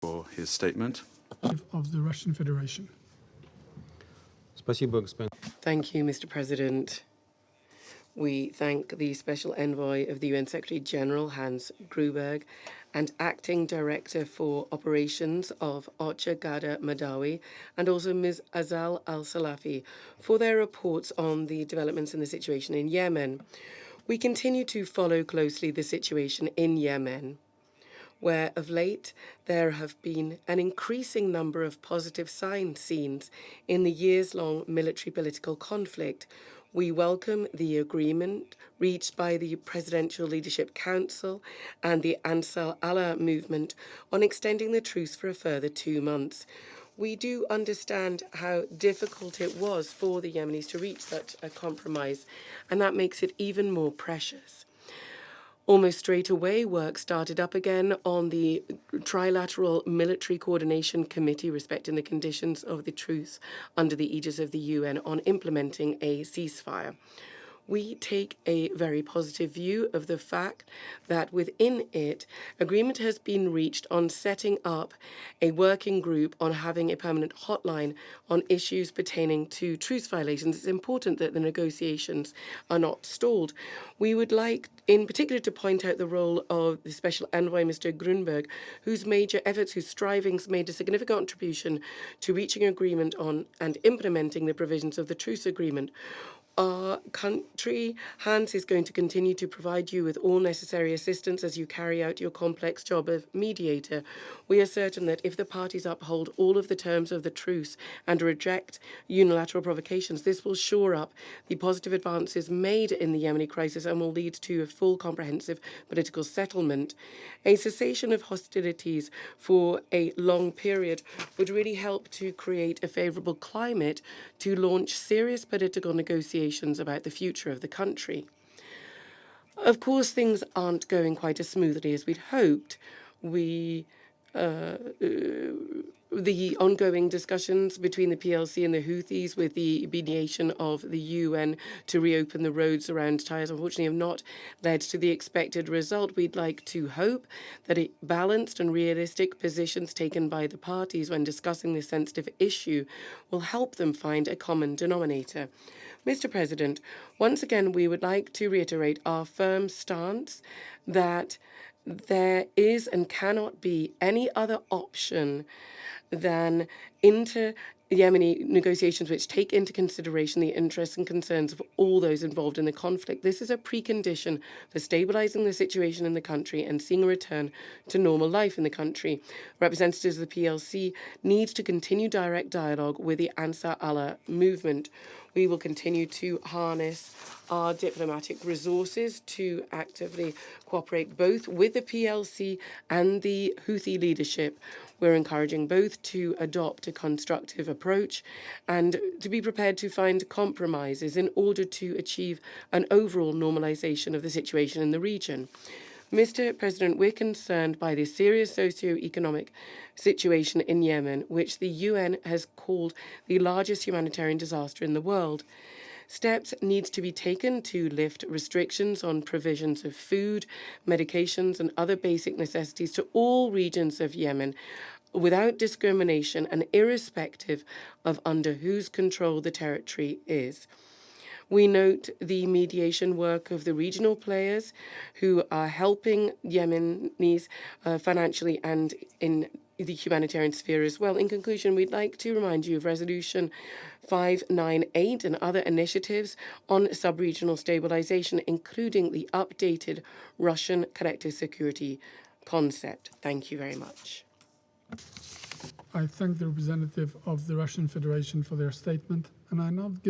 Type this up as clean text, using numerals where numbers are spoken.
for his statement. Of the Russian Federation. Thank you, Mr. President. We thank the Special Envoy of the UN Secretary-General, Hans Gruberg, and Acting Director for Operations of OCHA, Ghada Madawi, and also Ms. Azal Al-Salafi for their reports on the developments in the situation in Yemen. We continue to follow closely the situation in Yemen, where of late there have been an increasing number of positive signs seen in the years-long military-political conflict. We welcome the agreement reached by the Presidential Leadership Council and the Ansar Allah movement on extending the truce for a further 2 months. We do understand how difficult it was for the Yemenis to reach such a compromise, and that makes it even more precious. Almost straight away, work started up again on the Trilateral Military Coordination Committee respecting the conditions of the truce under the aegis of the UN on implementing a ceasefire. We take a very positive view of the fact that within it, agreement has been reached on setting up a working group on having a permanent hotline on issues pertaining to truce violations. It's important that the negotiations are not stalled. We would like, in particular, to point out the role of the Special Envoy, Mr. Grunberg, whose major efforts, whose strivings made a significant contribution to reaching agreement on and implementing the provisions of the truce agreement. Our country, Hans, is going to continue to provide you with all necessary assistance as you carry out your complex job of mediator. We are certain that if the parties uphold all of the terms of the truce and reject unilateral provocations, this will shore up the positive advances made in the Yemeni crisis and will lead to a full, comprehensive political settlement. A cessation of hostilities for a long period would really help to create a favourable climate to launch serious political negotiations about the future of the country. Of course, things aren't going quite as smoothly as we'd hoped. The ongoing discussions between the PLC and the Houthis with the mediation of the UN to reopen the roads around Taiz unfortunately have not led to the expected result. We'd like to hope that a balanced and realistic positions taken by the parties when discussing this sensitive issue will help them find a common denominator. Mr. President, once again, we would like to reiterate our firm stance that there is and cannot be any other option than inter-Yemeni negotiations which take into consideration the interests and concerns of all those involved in the conflict. This is a precondition for stabilizing the situation in the country and seeing a return to normal life in the country. Representatives of the PLC need to continue direct dialogue with the Ansar Allah movement. We will continue to harness our diplomatic resources to actively cooperate both with the PLC and the Houthi leadership. We're encouraging both to adopt a constructive approach and to be prepared to find compromises in order to achieve an overall normalization of the situation in the region. Mr. President, we're concerned by the serious socio-economic situation in Yemen, which the UN has called the largest humanitarian disaster in the world. Steps need to be taken to lift restrictions on provisions of food, medications, and other basic necessities to all regions of Yemen without discrimination and irrespective of under whose control the territory is. We note the mediation work of the regional players who are helping Yemenis financially and in the humanitarian sphere as well. In conclusion, we'd like to remind you of Resolution 598 and other initiatives on sub-regional stabilization, including the updated Russian collective security concept. Thank you very much. I thank the representative of the Russian Federation for their statement, and I now give